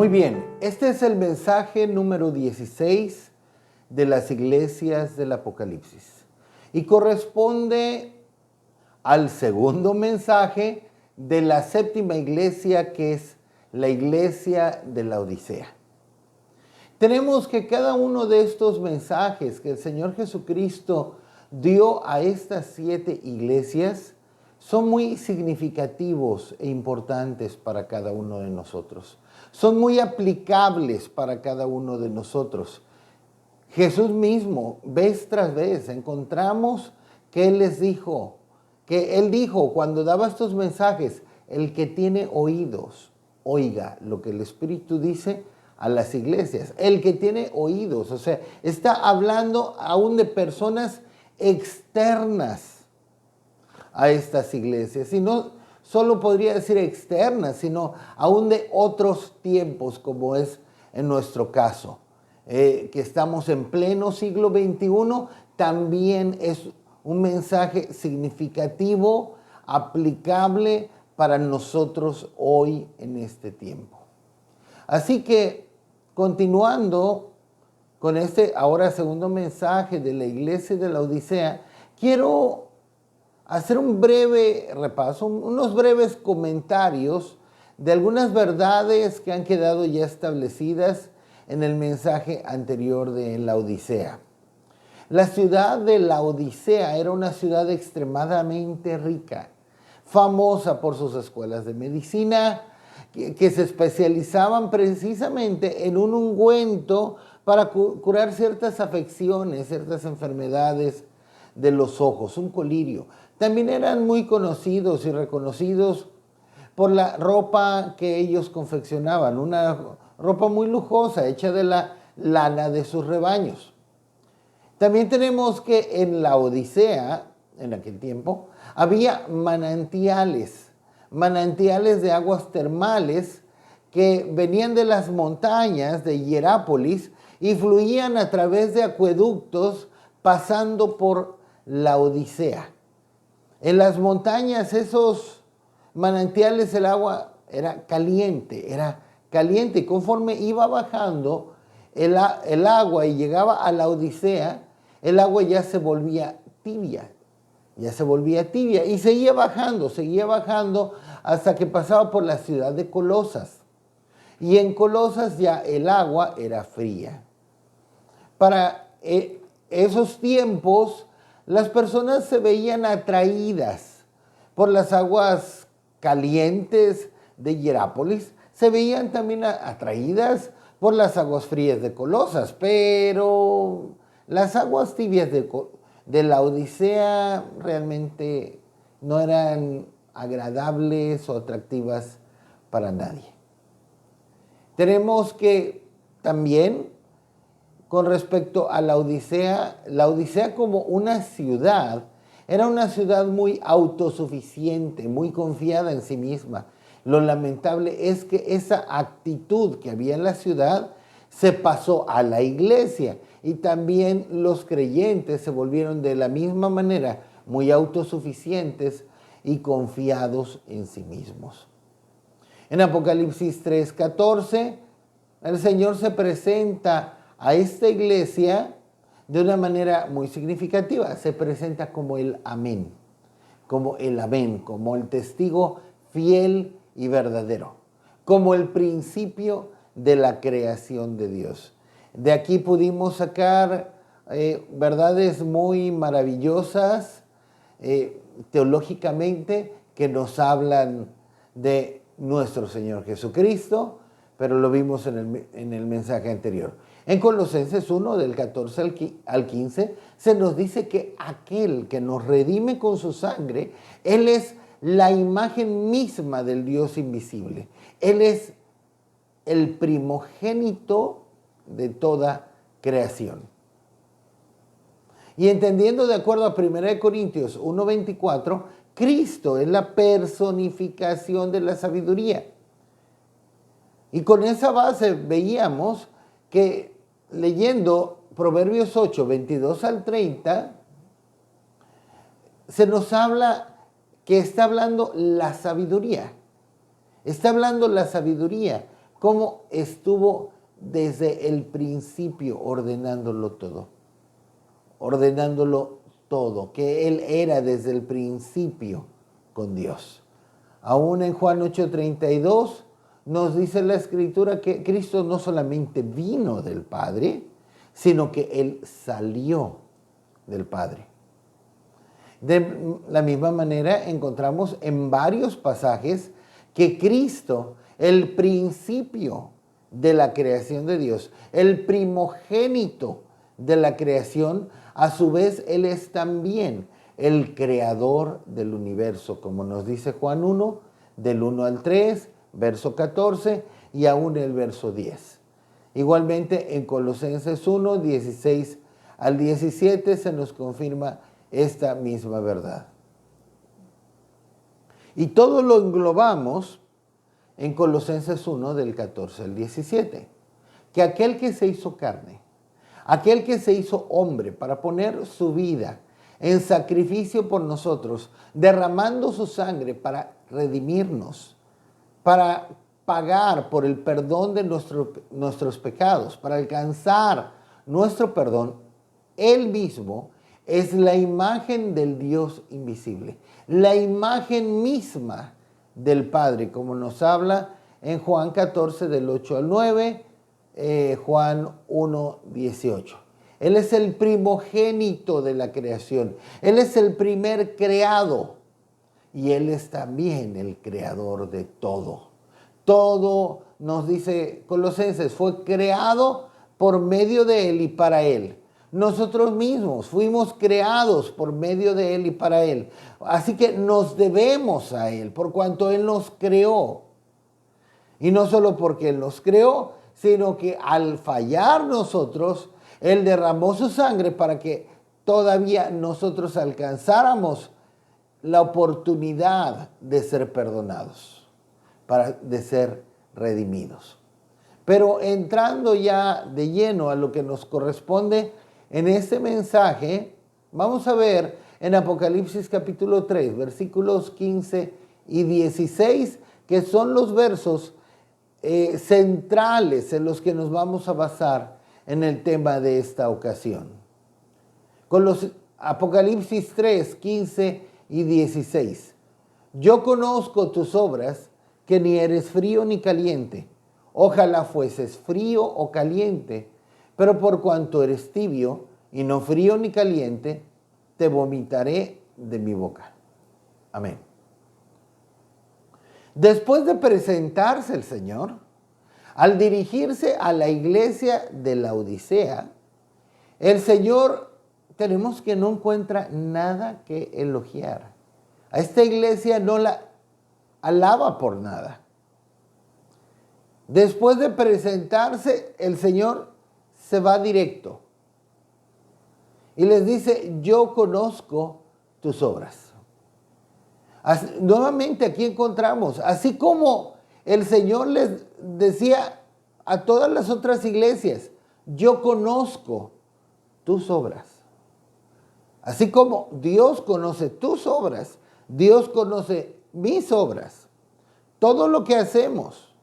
Muy bien, este es el mensaje número 16 de las iglesias del Apocalipsis y corresponde al segundo mensaje de la séptima iglesia, que es la iglesia de la Odisea. Tenemos que cada uno de estos mensajes que el Señor Jesucristo dio a estas 7 iglesias son muy significativos e importantes para cada uno de nosotros. Son muy aplicables para cada uno de nosotros. Jesús mismo, vez tras vez, encontramos que Él les dijo, que Él dijo cuando daba estos mensajes: el que tiene oídos, oiga lo que el Espíritu dice a las iglesias. El que tiene oídos, o sea, está hablando aún de personas externas a estas iglesias, y no solo podría decir externas, sino aún de otros tiempos, como es en nuestro caso, que estamos en pleno siglo XXI. También es un mensaje significativo, aplicable para nosotros hoy en este tiempo. Así que, continuando con este ahora segundo mensaje de la iglesia de la Odisea, quiero hacer un breve repaso, unos breves comentarios de algunas verdades que han quedado ya establecidas en el mensaje anterior de la Odisea. La ciudad de la Odisea era una ciudad extremadamente rica, famosa por sus escuelas de medicina, que se especializaban precisamente en un ungüento para curar ciertas afecciones, ciertas enfermedades de los ojos, un colirio. También eran muy conocidos y reconocidos por la ropa que ellos confeccionaban, una ropa muy lujosa, hecha de la lana de sus rebaños. También tenemos que en la Odisea, en aquel tiempo, había manantiales de aguas termales que venían de las montañas de Hierápolis y fluían a través de acueductos pasando por la Odisea. En las montañas, esos manantiales, el agua era caliente, y conforme iba bajando el agua y llegaba a la Odisea, el agua ya se volvía tibia, y seguía bajando hasta que pasaba por la ciudad de Colosas. Y en Colosas ya el agua era fría. Para esos tiempos, las personas se veían atraídas por las aguas calientes de Hierápolis, se veían también atraídas por las aguas frías de Colosas, pero las aguas tibias de la Odisea realmente no eran agradables o atractivas para nadie. Tenemos que también, con respecto a la Odisea como una ciudad, era una ciudad muy autosuficiente, muy confiada en sí misma. Lo lamentable es que esa actitud que había en la ciudad se pasó a la iglesia, y también los creyentes se volvieron de la misma manera muy autosuficientes y confiados en sí mismos. En Apocalipsis 3:14, el Señor se presenta a esta iglesia de una manera muy significativa. Se presenta como el Amén, como el testigo fiel y verdadero, como el principio de la creación de Dios. De aquí pudimos sacar verdades muy maravillosas teológicamente, que nos hablan de nuestro Señor Jesucristo, pero lo vimos en el mensaje anterior. En Colosenses 1, del 14 al 15, se nos dice que aquel que nos redime con su sangre, Él es la imagen misma del Dios invisible. Él es el primogénito de toda creación. Y entendiendo de acuerdo a 1 Corintios 1:24, Cristo es la personificación de la sabiduría. Y con esa base veíamos que, leyendo Proverbios 8, 22 al 30, se nos habla que está hablando la sabiduría. Está hablando la sabiduría cómo estuvo desde el principio ordenándolo todo, que Él era desde el principio con Dios. Aún en Juan 8:32 nos dice la Escritura que Cristo no solamente vino del Padre, sino que Él salió del Padre. De la misma manera encontramos en varios pasajes que Cristo, el principio de la creación de Dios, el primogénito de la creación, a su vez Él es también el creador del universo, como nos dice Juan 1, del 1 al 3, verso 14 y aún el verso 10. Igualmente en Colosenses 1, 16 al 17 se nos confirma esta misma verdad. Y todo lo englobamos en Colosenses 1, del 14 al 17. Que aquel que se hizo carne, aquel que se hizo hombre para poner su vida en sacrificio por nosotros, derramando su sangre para redimirnos, para pagar por el perdón de nuestros pecados, para alcanzar nuestro perdón, Él mismo es la imagen del Dios invisible, la imagen misma del Padre, como nos habla en Juan 14, del 8 al 9, Juan 1, 18. Él es el primogénito de la creación, Él es el primer creado y Él es también el creador de todo. Todo, nos dice Colosenses, fue creado por medio de Él y para Él. Nosotros mismos fuimos creados por medio de Él y para Él. Así que nos debemos a Él, por cuanto Él nos creó. Y no solo porque Él nos creó, sino que al fallar nosotros, Él derramó su sangre para que todavía nosotros alcanzáramos la oportunidad de ser perdonados, de ser redimidos. Pero entrando ya de lleno a lo que nos corresponde en este mensaje, vamos a ver en Apocalipsis capítulo 3, versículos 15 y 16, que son los versos centrales en los que nos vamos a basar en el tema de esta ocasión. Con los Apocalipsis 3, 15 y 16. Yo conozco tus obras, que ni eres frío ni caliente. Ojalá fueses frío o caliente, pero por cuanto eres tibio y no frío ni caliente, te vomitaré de mi boca. Amén. Después de presentarse el Señor, al dirigirse a la iglesia de Laodicea, el Señor tenemos que no encuentra nada que elogiar. A esta iglesia no la alaba por nada. Después de presentarse, el Señor se va directo y les dice, yo conozco tus obras. Nuevamente aquí encontramos, así como el Señor les decía a todas las otras iglesias, yo conozco tus obras. Así como Dios conoce tus obras, Dios conoce mis obras. Todo lo que hacemos,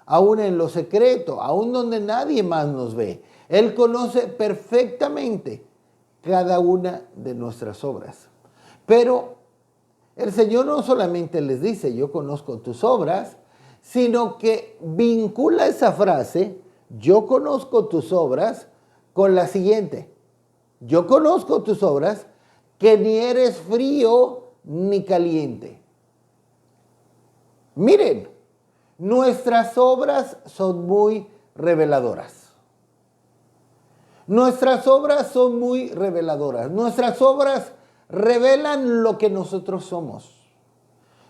aún en lo secreto, aún donde nadie más nos ve, Él conoce perfectamente cada una de nuestras obras. Pero el Señor no solamente les dice, yo conozco tus obras, sino que vincula esa frase, yo conozco tus obras, con la siguiente, yo conozco tus obras, que ni eres frío ni caliente. Miren, nuestras obras son muy reveladoras. Nuestras obras son muy reveladoras. Nuestras obras revelan lo que nosotros somos.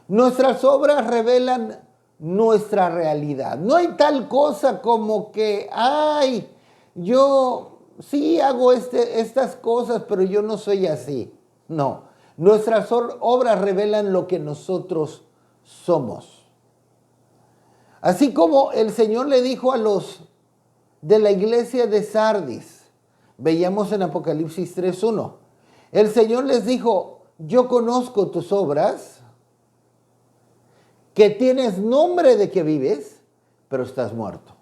Nuestras obras revelan nuestra realidad. No hay tal cosa como que, ay, yo sí hago estas cosas, pero yo no soy así. No, nuestras obras revelan lo que nosotros somos. Así como el Señor le dijo a los de la iglesia de Sardis, veíamos en Apocalipsis 3:1, el Señor les dijo, yo conozco tus obras, que tienes nombre de que vives, pero estás muerto.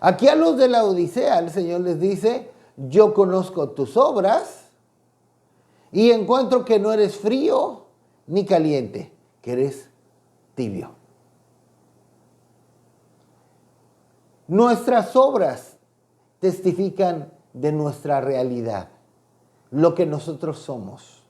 Aquí a los de la Odisea, el Señor les dice, yo conozco tus obras y encuentro que no eres frío ni caliente, que eres tibio. Nuestras obras testifican de nuestra realidad, lo que nosotros somos,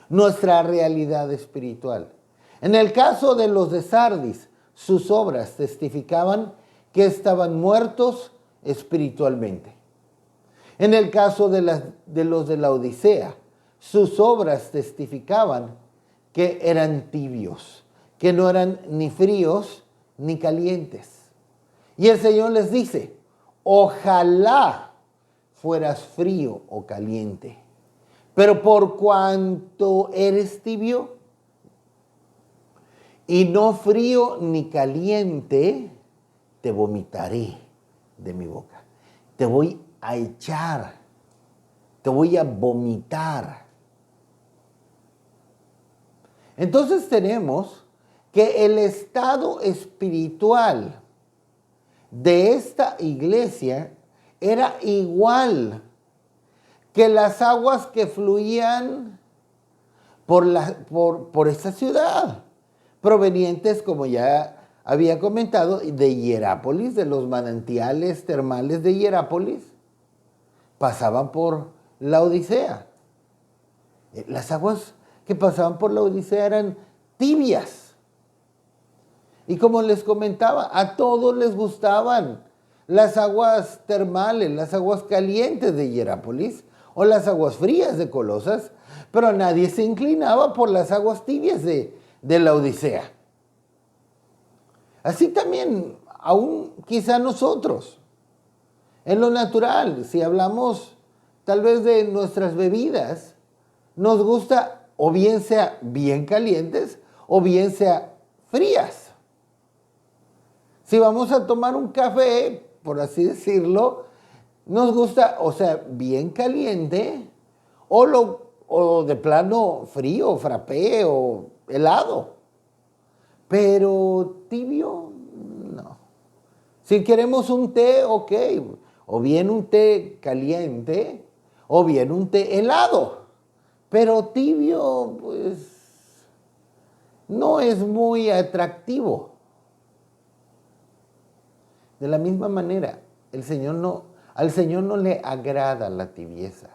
nuestra realidad espiritual. En el caso de los de Sardis, sus obras testificaban que estaban muertos espiritualmente. En el caso de los de la Odisea, sus obras testificaban que eran tibios, que no eran ni fríos ni calientes. Y el Señor les dice, ojalá fueras frío o caliente, pero por cuanto eres tibio y no frío ni caliente, te vomitaré de mi boca. Te voy a echar, te voy a vomitar. Entonces tenemos que el estado espiritual de esta iglesia era igual que las aguas que fluían por esta ciudad, provenientes, como ya había comentado, de Hierápolis, de los manantiales termales de Hierápolis, pasaban por la Odisea. Las aguas que pasaban por la Odisea eran tibias. Y como les comentaba, a todos les gustaban las aguas termales, las aguas calientes de Hierápolis o las aguas frías de Colosas, pero nadie se inclinaba por las aguas tibias de la Odisea. Así también, aún quizá nosotros, en lo natural, si hablamos tal vez de nuestras bebidas, nos gusta o bien sea bien calientes o bien sea frías. Si vamos a tomar un café, por así decirlo, nos gusta o sea bien caliente o de plano frío, frappé o helado. Pero tibio, no. Si queremos un té, ok. O bien un té caliente, o bien un té helado. Pero tibio, pues, no es muy atractivo. De la misma manera, al Señor no le agrada la tibieza.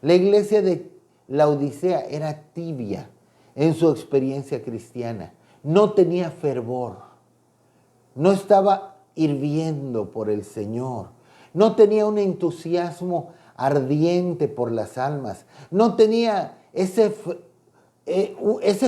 La iglesia de la Odisea era tibia en su experiencia cristiana. No tenía fervor, no estaba hirviendo por el Señor, no tenía un entusiasmo ardiente por las almas, no tenía ese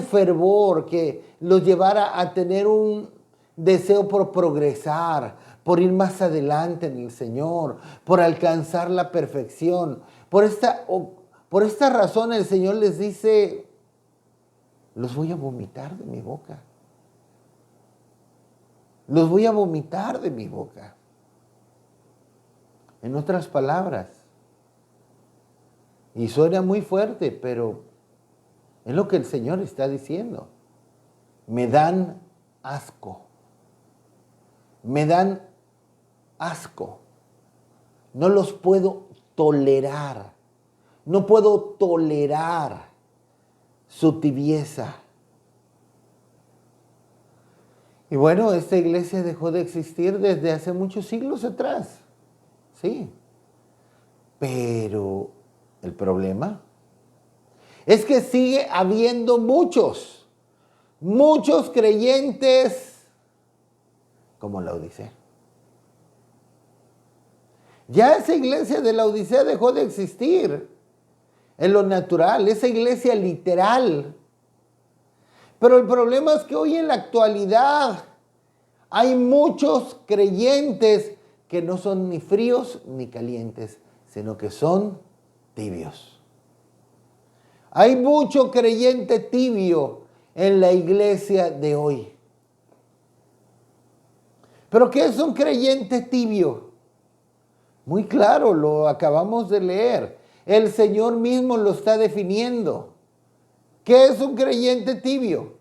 fervor que los llevara a tener un deseo por progresar, por ir más adelante en el Señor, por alcanzar la perfección. Por esta razón el Señor les dice, los voy a vomitar de mi boca. Los voy a vomitar de mi boca. En otras palabras, y suena muy fuerte, pero es lo que el Señor está diciendo. Me dan asco. Me dan asco. No los puedo tolerar. No puedo tolerar su tibieza. Y bueno, esta iglesia dejó de existir desde hace muchos siglos atrás. Sí. Pero el problema es que sigue habiendo muchos creyentes como la Odisea. Ya esa iglesia de la Odisea dejó de existir en lo natural, esa iglesia literal. Pero el problema es que hoy en la actualidad hay muchos creyentes que no son ni fríos ni calientes, sino que son tibios. Hay mucho creyente tibio en la iglesia de hoy. ¿Pero qué es un creyente tibio? Muy claro, lo acabamos de leer. El Señor mismo lo está definiendo. ¿Qué es un creyente tibio?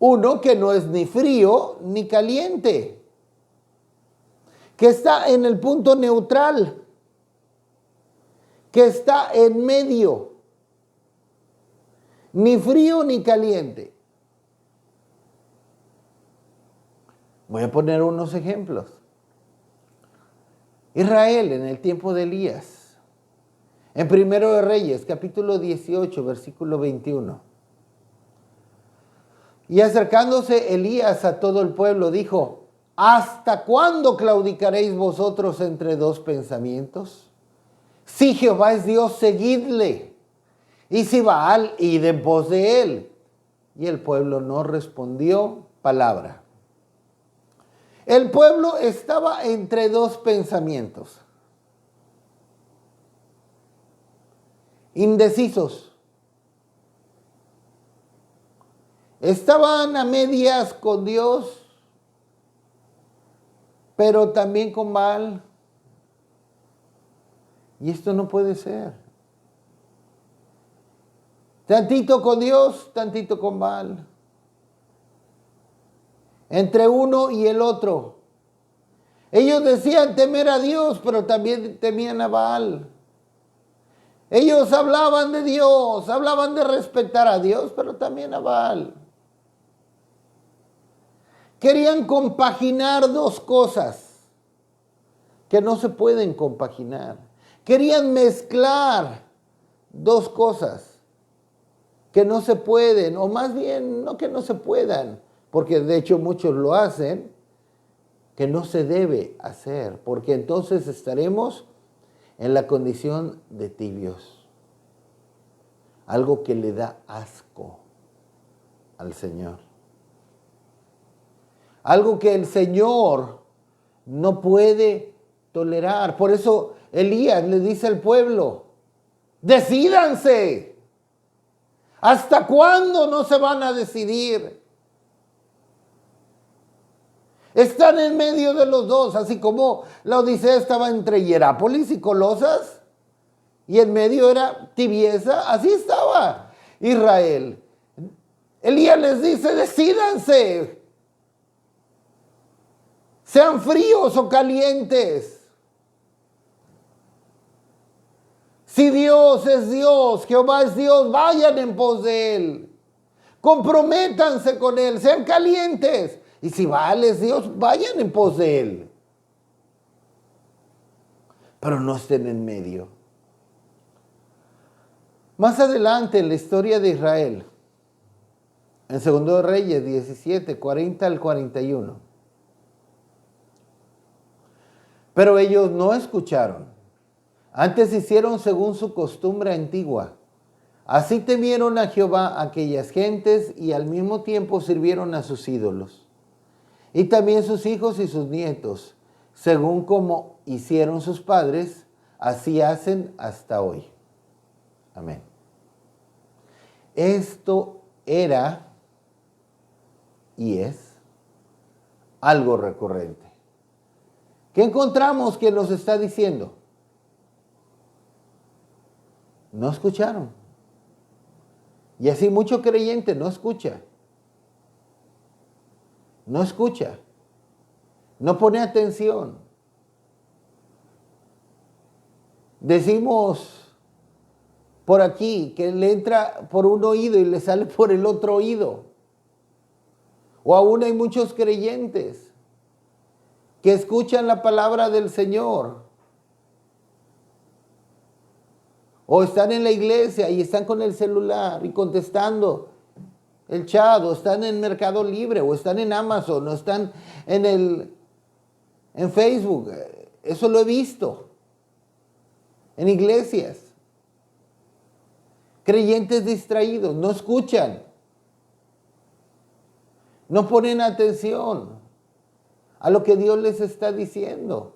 Uno que no es ni frío ni caliente, que está en el punto neutral, que está en medio, ni frío ni caliente. Voy a poner unos ejemplos. Israel en el tiempo de Elías, en Primero de Reyes, capítulo 18, versículo 21. Y acercándose Elías a todo el pueblo, dijo: ¿hasta cuándo claudicaréis vosotros entre dos pensamientos? Si Jehová es Dios, seguidle. Y si Baal, id en pos de él. Y el pueblo no respondió palabra. El pueblo estaba entre dos pensamientos. Indecisos. Estaban a medias con Dios, pero también con Baal. Y esto no puede ser. Tantito con Dios, tantito con Baal. Entre uno y el otro. Ellos decían temer a Dios, pero también temían a Baal. Ellos hablaban de Dios, hablaban de respetar a Dios, pero también a Baal. Querían compaginar dos cosas que no se pueden compaginar. Querían mezclar dos cosas que no se pueden, o más bien no que no se puedan, porque de hecho muchos lo hacen, que no se debe hacer, porque entonces estaremos en la condición de tibios. Algo que le da asco al Señor. Algo que el Señor no puede tolerar. Por eso Elías le dice al pueblo: decídanse. ¿Hasta cuándo no se van a decidir? Están en medio de los dos, así como la Odisea estaba entre Hierápolis y Colosas, y en medio era tibieza, así estaba Israel. Elías les dice: decídanse. Sean fríos o calientes. Si Dios es Dios, Jehová es Dios, vayan en pos de Él. Comprométanse con Él, sean calientes. Y si Baal es Dios, vayan en pos de Él. Pero no estén en medio. Más adelante en la historia de Israel, en 2 Reyes 17, 40 al 41. Pero ellos no escucharon. Antes hicieron según su costumbre antigua. Así temieron a Jehová aquellas gentes y al mismo tiempo sirvieron a sus ídolos. Y también sus hijos y sus nietos, según como hicieron sus padres, así hacen hasta hoy. Amén. Esto era y es algo recurrente. ¿Qué encontramos que nos está diciendo? No escucharon. Y así mucho creyente no escucha. No escucha. No pone atención. Decimos por aquí que le entra por un oído y le sale por el otro oído. O aún hay muchos creyentes que escuchan la palabra del Señor. O están en la iglesia y están con el celular y contestando el chat, o están en Mercado Libre, o están en Amazon, o están en Facebook. Eso lo he visto en iglesias. Creyentes distraídos, no escuchan, no ponen atención a lo que Dios les está diciendo.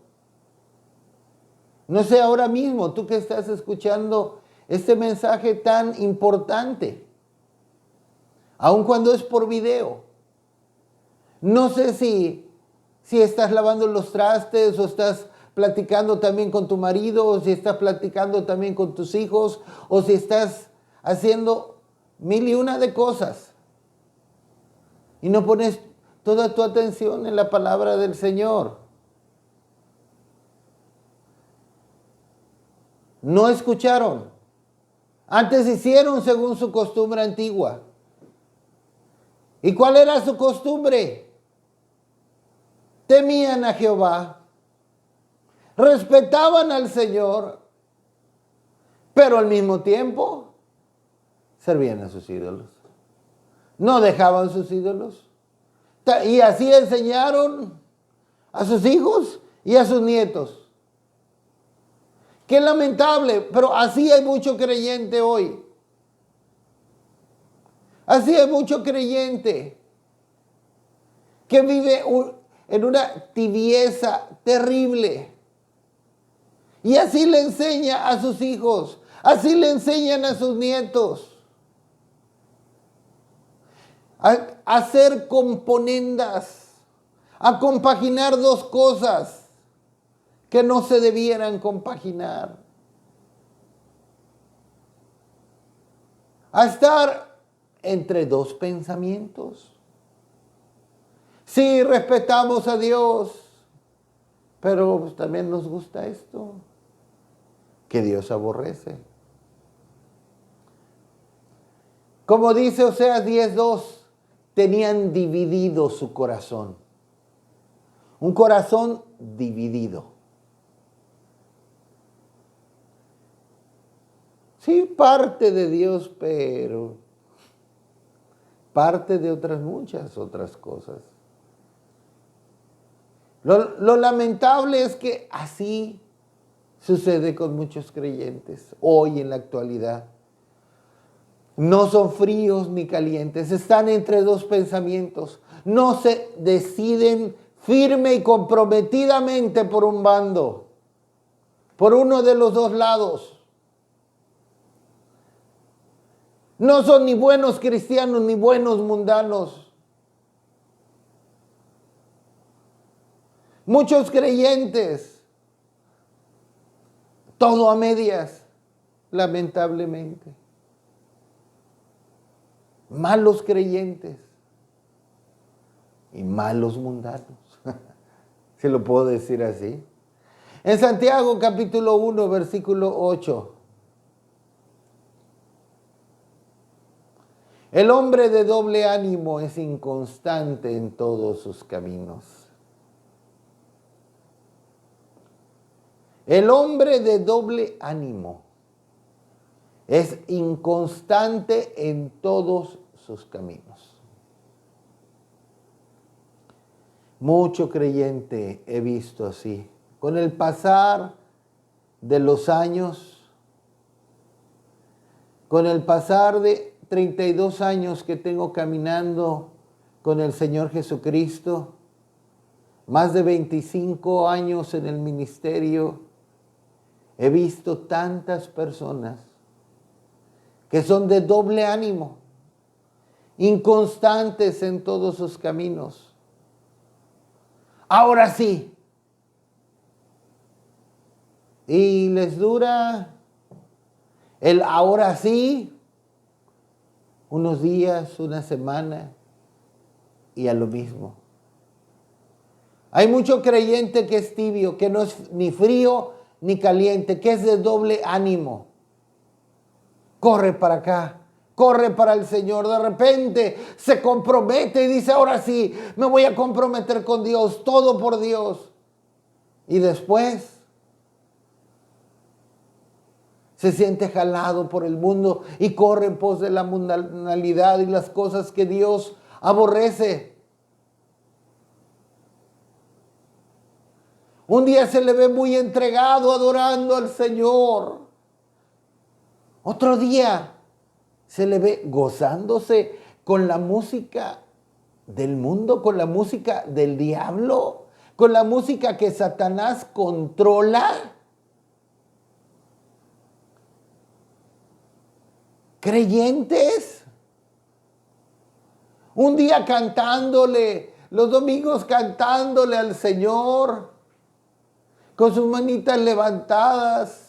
No sé, ahora mismo, tú que estás escuchando este mensaje tan importante, aun cuando es por video, no sé si estás lavando los trastes, o estás platicando también con tu marido, o si estás platicando también con tus hijos, o si estás haciendo mil y una de cosas. y no pones toda tu atención en la palabra del Señor. No escucharon. Antes hicieron según su costumbre antigua. ¿Y cuál era su costumbre? Temían a Jehová, respetaban al Señor, pero al mismo tiempo servían a sus ídolos. No dejaban sus ídolos. Y así enseñaron a sus hijos y a sus nietos. Qué lamentable, pero así hay mucho creyente hoy. Así hay mucho creyente que vive en una tibieza terrible. Y así le enseña a sus hijos, así le enseñan a sus nietos. A hacer componendas, a compaginar dos cosas que no se debieran compaginar. A estar entre dos pensamientos. Sí, respetamos a Dios, pero pues también nos gusta esto, que Dios aborrece. Como dice Oseas 10:2, tenían dividido su corazón. Un corazón dividido. Sí, parte de Dios, pero parte de otras muchas otras cosas. Lo lamentable es que así sucede con muchos creyentes hoy en la actualidad. No son fríos ni calientes, están entre dos pensamientos. No se deciden firme y comprometidamente por un bando, por uno de los dos lados. No son ni buenos cristianos ni buenos mundanos. Muchos creyentes, todo a medias, lamentablemente. Malos creyentes y malos mundanos, si lo puedo decir así. En Santiago capítulo 1, versículo 8. El hombre de doble ánimo es inconstante en todos sus caminos. El hombre de doble ánimo es inconstante en todos sus caminos. Mucho creyente he visto así. Con el pasar de los años, con el pasar de 32 años que tengo caminando con el Señor Jesucristo, más de 25 años en el ministerio, he visto tantas personas que son de doble ánimo, inconstantes en todos sus caminos. Ahora sí. Y les dura el ahora sí unos días, una semana y a lo mismo. Hay mucho creyente que es tibio, que no es ni frío ni caliente, que es de doble ánimo. Corre para acá, corre para el Señor. De repente se compromete y dice, ahora sí, me voy a comprometer con Dios, todo por Dios. Y después se siente jalado por el mundo y corre en pos de la mundanalidad y las cosas que Dios aborrece. Un día se le ve muy entregado, adorando al Señor. Otro día se le ve gozándose con la música del mundo, con la música del diablo, con la música que Satanás controla. Creyentes, un día cantándole, los domingos cantándole al Señor, con sus manitas levantadas,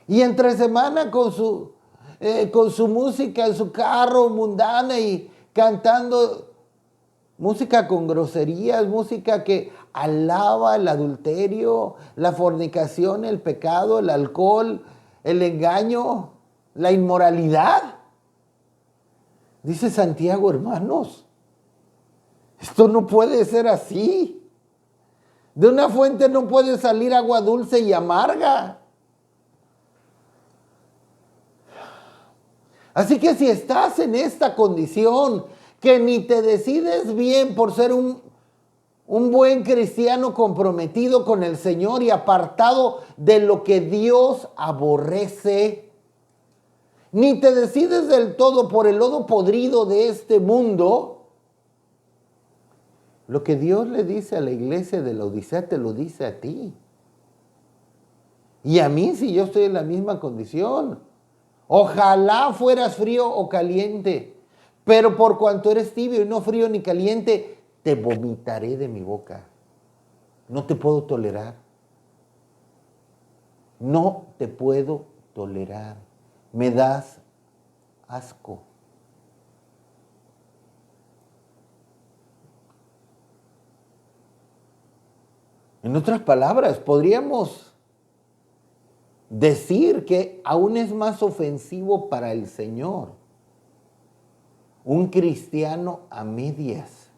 y entre semana con su con su música en su carro mundana y cantando música con groserías, música que alaba el adulterio, la fornicación, el pecado, el alcohol, el engaño, la inmoralidad. Dice Santiago, hermanos, esto no puede ser así. De una fuente no puede salir agua dulce y amarga. Así que si estás en esta condición, que ni te decides bien por ser un buen cristiano comprometido con el Señor y apartado de lo que Dios aborrece, ni te decides del todo por el lodo podrido de este mundo, lo que Dios le dice a la iglesia de la Odisea te lo dice a ti. Y a mí, si yo estoy en la misma condición. Ojalá fueras frío o caliente, pero por cuanto eres tibio y no frío ni caliente, te vomitaré de mi boca. No te puedo tolerar. No te puedo tolerar. Me das asco. En otras palabras, podríamos decir que aún es más ofensivo para el Señor un cristiano a medias.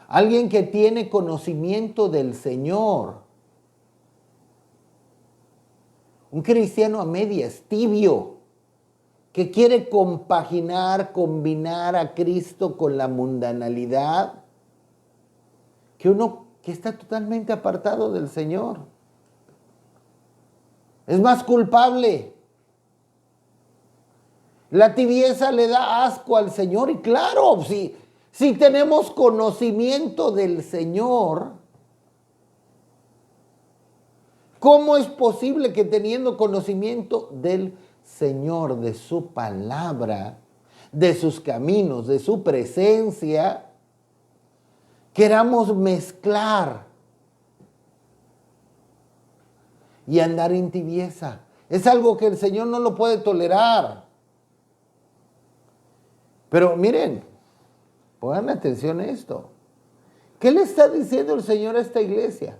Alguien que tiene conocimiento del Señor. Un cristiano a medias, tibio, que quiere compaginar, combinar a Cristo con la mundanalidad. Que uno que está totalmente apartado del Señor. Es más culpable. La tibieza le da asco al Señor. Y claro, si tenemos conocimiento del Señor, ¿cómo es posible que teniendo conocimiento del Señor, de su palabra, de sus caminos, de su presencia, queramos mezclar y andar en tibieza? Es algo que el Señor no lo puede tolerar. Pero miren, pongan atención a esto. ¿Qué le está diciendo el Señor a esta iglesia?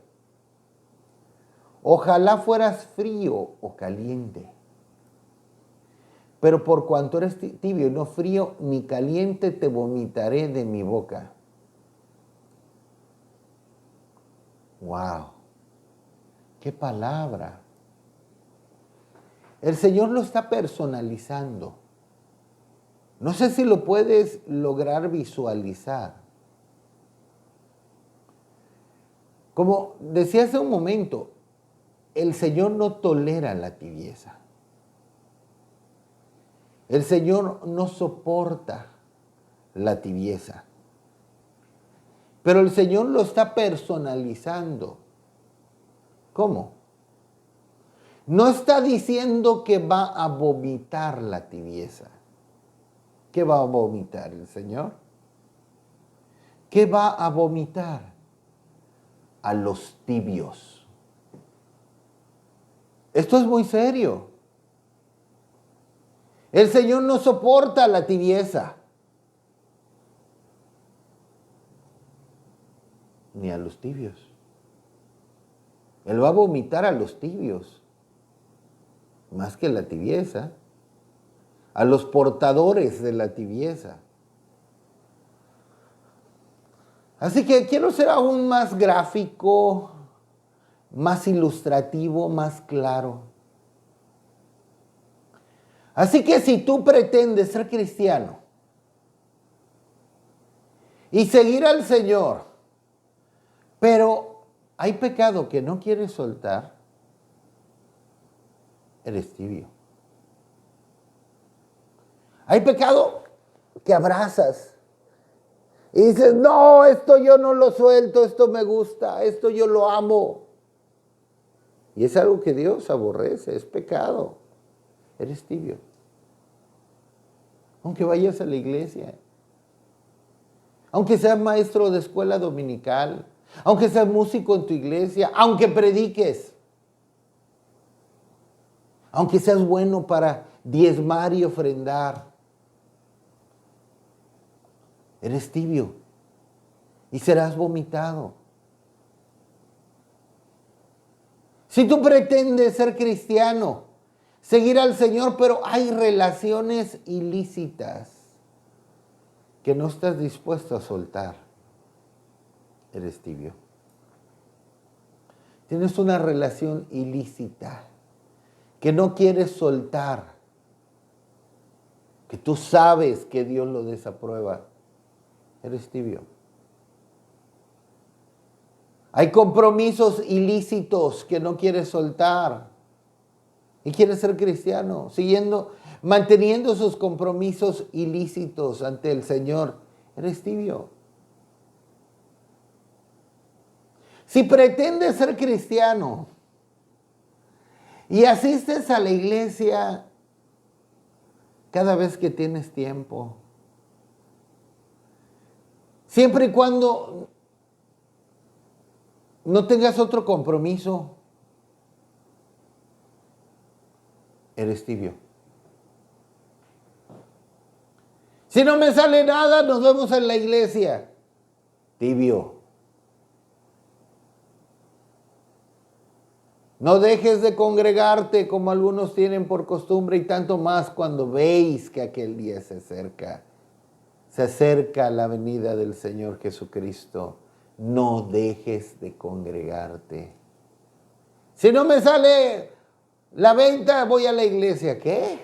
Ojalá fueras frío o caliente. Pero por cuanto eres tibio y no frío ni caliente, te vomitaré de mi boca. ¡Wow! ¡Qué palabra! El Señor lo está personalizando. No sé si lo puedes lograr visualizar. Como decía hace un momento, el Señor no tolera la tibieza. El Señor no soporta la tibieza. Pero el Señor lo está personalizando. ¿Cómo? No está diciendo que va a vomitar la tibieza. ¿Qué va a vomitar el Señor? ¿Qué va a vomitar? A los tibios. Esto es muy serio. El Señor no soporta la tibieza. Ni a los tibios. Él va a vomitar a los tibios. Más que la tibieza. A los portadores de la tibieza. Así que quiero ser aún más gráfico, más ilustrativo, más claro. Así que si tú pretendes ser cristiano y seguir al Señor, pero hay pecado que no quieres soltar, eres tibio. Hay pecado que abrazas y dices, no, esto yo no lo suelto, esto me gusta, esto yo lo amo. Y es algo que Dios aborrece, es pecado. Eres tibio. Aunque vayas a la iglesia, aunque seas maestro de escuela dominical, aunque seas músico en tu iglesia, aunque prediques, Aunque seas bueno para diezmar y ofrendar, eres tibio y serás vomitado. Si tú pretendes ser cristiano, seguir al Señor, pero hay relaciones ilícitas que no estás dispuesto a soltar, eres tibio. Tienes una relación ilícita que no quieres soltar, que tú sabes que Dios lo desaprueba, eres tibio. Hay compromisos ilícitos que no quieres soltar y quieres ser cristiano, manteniendo sus compromisos ilícitos ante el Señor, eres tibio. Si pretendes ser cristiano y asistes a la iglesia cada vez que tienes tiempo, siempre y cuando no tengas otro compromiso, eres tibio. Si no me sale nada, nos vemos en la iglesia. Tibio. No dejes de congregarte como algunos tienen por costumbre y tanto más cuando veis que aquel día se acerca. Se acerca la venida del Señor Jesucristo. No dejes de congregarte. Si no me sale la venta, voy a la iglesia. ¿Qué?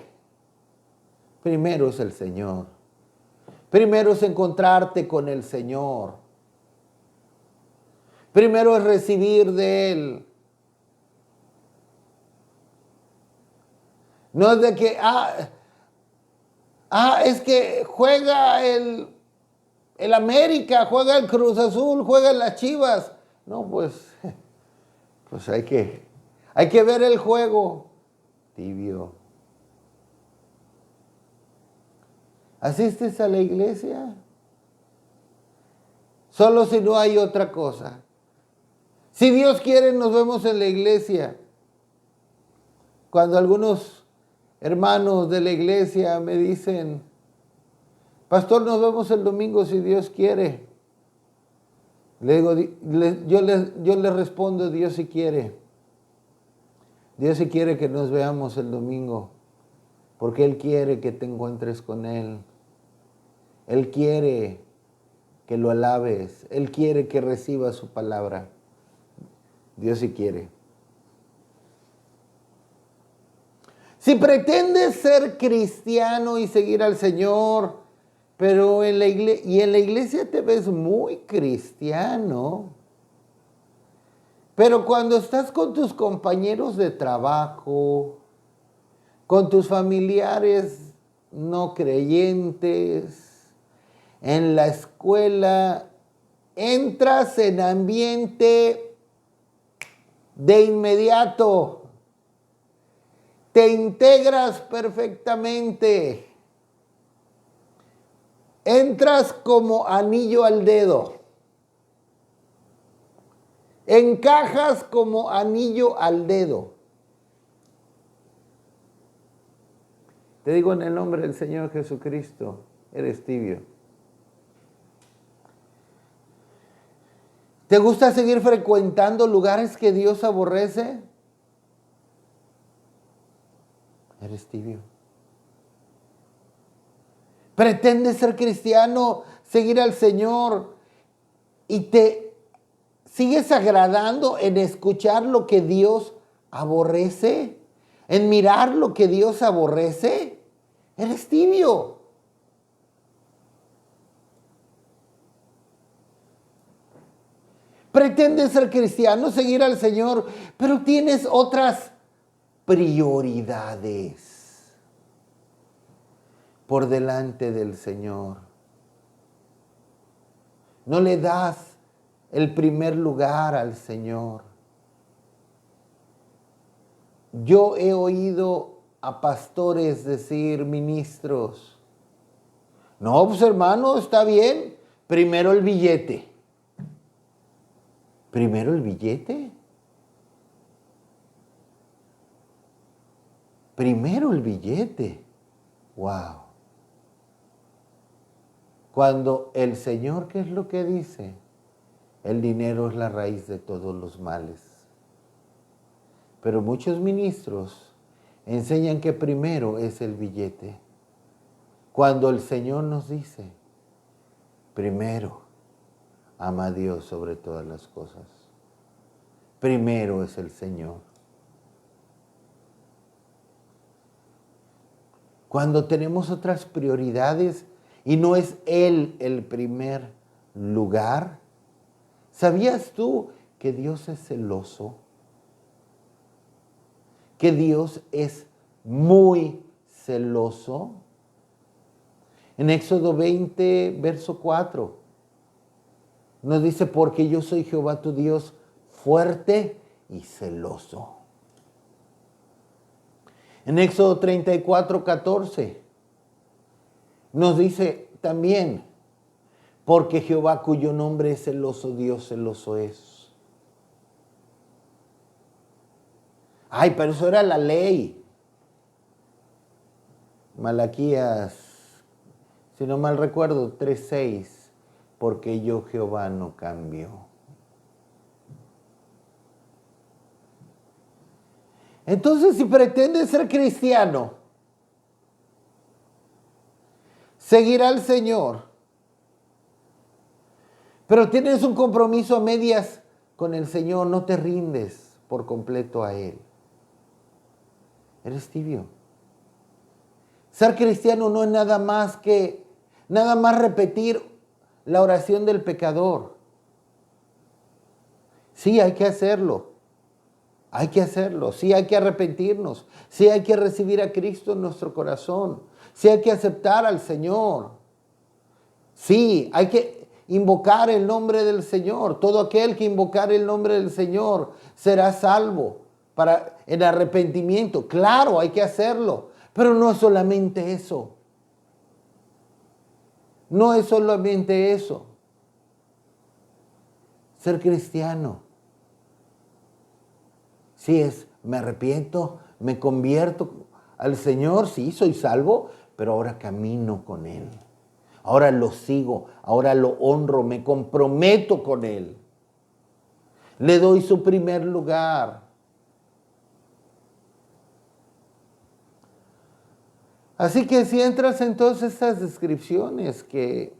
Primero es el Señor. Primero es encontrarte con el Señor. Primero es recibir de Él. No es de que, es que juega el América, juega el Cruz Azul, juega las Chivas. No, pues hay que ver el juego. Tibio. ¿Asistes a la iglesia? Solo si no hay otra cosa. Si Dios quiere, nos vemos en la iglesia. Cuando algunos hermanos de la iglesia me dicen, pastor, nos vemos el domingo si Dios quiere. Le digo, yo le respondo, Dios si quiere. Dios si quiere que nos veamos el domingo, porque Él quiere que te encuentres con Él. Él quiere que lo alabes. Él quiere que recibas su palabra. Dios si quiere. Si pretendes ser cristiano y seguir al Señor, pero en la iglesia te ves muy cristiano, pero cuando estás con tus compañeros de trabajo, con tus familiares no creyentes, en la escuela, entras en ambiente de inmediato. Te integras perfectamente. Entras como anillo al dedo. Encajas como anillo al dedo. Te digo en el nombre del Señor Jesucristo, eres tibio. ¿Te gusta seguir frecuentando lugares que Dios aborrece? Eres tibio. Pretendes ser cristiano, seguir al Señor y te sigues agradando en escuchar lo que Dios aborrece, en mirar lo que Dios aborrece. Eres tibio. Pretendes ser cristiano, seguir al Señor, pero tienes otras prioridades por delante del Señor. No le das el primer lugar al Señor. Yo he oído a pastores decir, ministros, no, pues hermano, está bien, primero el billete. ¿Primero el billete? Primero el billete. Wow. Cuando el Señor, ¿qué es lo que dice? El dinero es la raíz de todos los males. Pero muchos ministros enseñan que primero es el billete. Cuando el Señor nos dice, primero, ama a Dios sobre todas las cosas. Primero es el Señor. Cuando tenemos otras prioridades y no es Él el primer lugar, ¿sabías tú que Dios es celoso? Que Dios es muy celoso. En Éxodo 20, verso 4, nos dice, porque yo soy Jehová tu Dios, fuerte y celoso. En Éxodo 34, 14, nos dice también, porque Jehová cuyo nombre es celoso, Dios celoso es. Ay, pero eso era la ley. Malaquías, si no mal recuerdo, 3:6, porque yo Jehová no cambio. Entonces, si pretendes ser cristiano, seguir al Señor, pero tienes un compromiso a medias con el Señor, no te rindes por completo a Él. Eres tibio. Ser cristiano no es nada más repetir la oración del pecador. Sí, hay que hacerlo. Hay que hacerlo. Sí, hay que arrepentirnos. Sí, hay que recibir a Cristo en nuestro corazón. Sí, hay que aceptar al Señor. Sí, hay que invocar el nombre del Señor. Todo aquel que invocar el nombre del Señor será salvo en arrepentimiento. Claro, hay que hacerlo. Pero no es solamente eso. No es solamente eso. Ser cristiano. Sí es, me arrepiento, me convierto al Señor, sí, soy salvo, pero ahora camino con Él. Ahora lo sigo, ahora lo honro, me comprometo con Él. Le doy su primer lugar. Así que si entras en todas estas descripciones que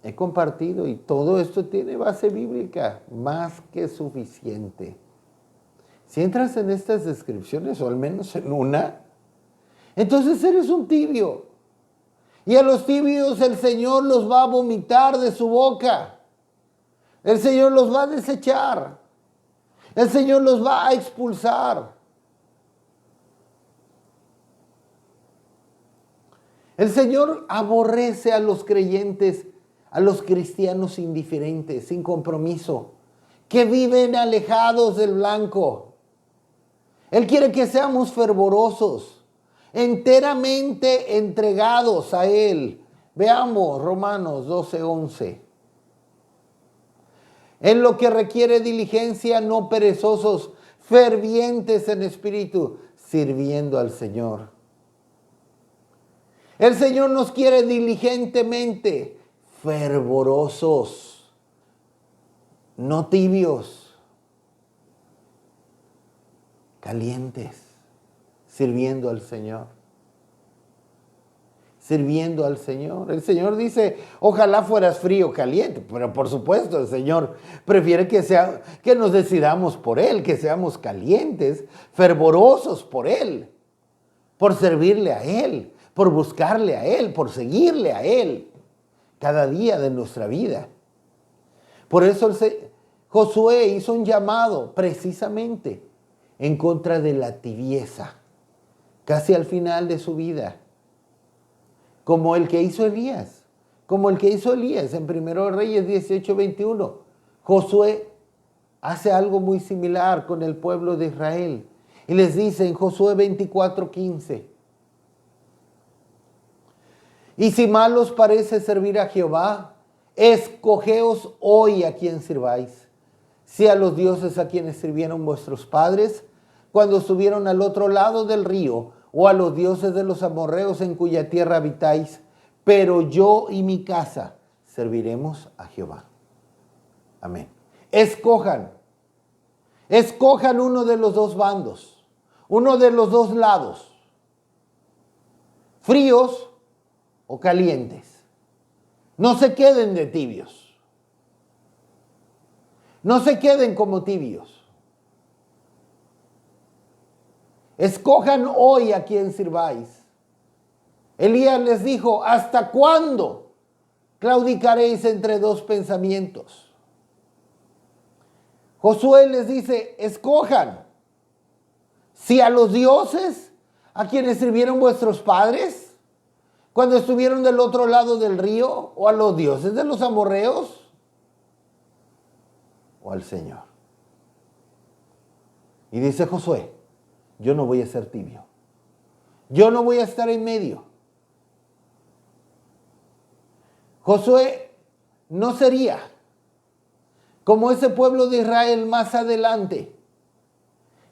he compartido y todo esto tiene base bíblica, más que suficiente. Si entras en estas descripciones, o al menos en una, entonces eres un tibio. Y a los tibios el Señor los va a vomitar de su boca. El Señor los va a desechar. El Señor los va a expulsar. El Señor aborrece a los creyentes, a los cristianos indiferentes, sin compromiso, que viven alejados del blanco. Él quiere que seamos fervorosos, enteramente entregados a Él. Veamos Romanos 12:11. En lo que requiere diligencia, no perezosos, fervientes en espíritu, sirviendo al Señor. El Señor nos quiere diligentemente, fervorosos, no tibios. Calientes, sirviendo al Señor. Sirviendo al Señor. El Señor dice, ojalá fueras frío o caliente, pero por supuesto el Señor prefiere que nos decidamos por Él, que seamos calientes, fervorosos por Él, por servirle a Él, por buscarle a Él, por seguirle a Él, cada día de nuestra vida. Por eso Josué hizo un llamado precisamente en contra de la tibieza, casi al final de su vida, como el que hizo Elías, en 1 Reyes 18:21. Josué hace algo muy similar con el pueblo de Israel y les dice en Josué 24:15, y si mal os parece servir a Jehová, escogeos hoy a quién sirváis, si a los dioses a quienes sirvieron vuestros padres cuando estuvieron al otro lado del río, o a los dioses de los amorreos en cuya tierra habitáis, pero yo y mi casa serviremos a Jehová. Amén. Escojan uno de los dos bandos, uno de los dos lados, fríos o calientes. No se queden de tibios. No se queden como tibios. Escojan hoy a quién sirváis. Elías les dijo, ¿hasta cuándo claudicaréis entre dos pensamientos? Josué les dice, escojan si a los dioses a quienes sirvieron vuestros padres cuando estuvieron del otro lado del río, o a los dioses de los amorreos, o al Señor. Y dice Josué, yo no voy a ser tibio. Yo no voy a estar en medio. Josué no sería como ese pueblo de Israel más adelante,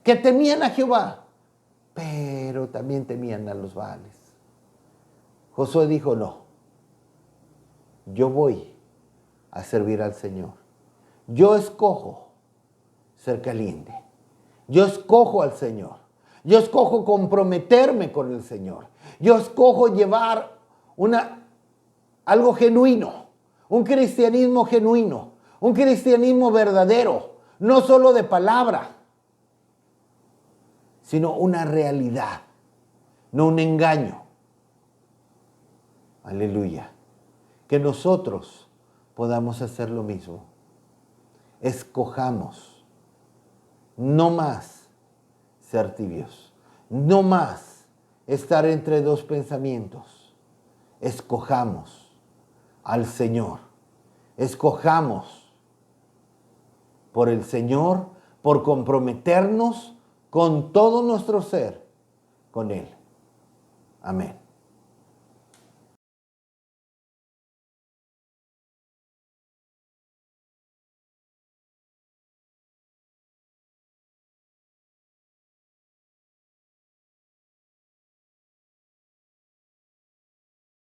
que temían a Jehová, pero también temían a los Baales. Josué dijo, no, yo voy a servir al Señor. Yo escojo ser caliente. Yo escojo al Señor. Yo escojo comprometerme con el Señor. Yo escojo llevar algo genuino, un cristianismo genuino, un cristianismo verdadero, no solo de palabra, sino una realidad, no un engaño. Aleluya. Que nosotros podamos hacer lo mismo. Escojamos no más ser tibios, no más estar entre dos pensamientos. Escojamos al Señor. Escojamos por el Señor, por comprometernos con todo nuestro ser con Él. Amén.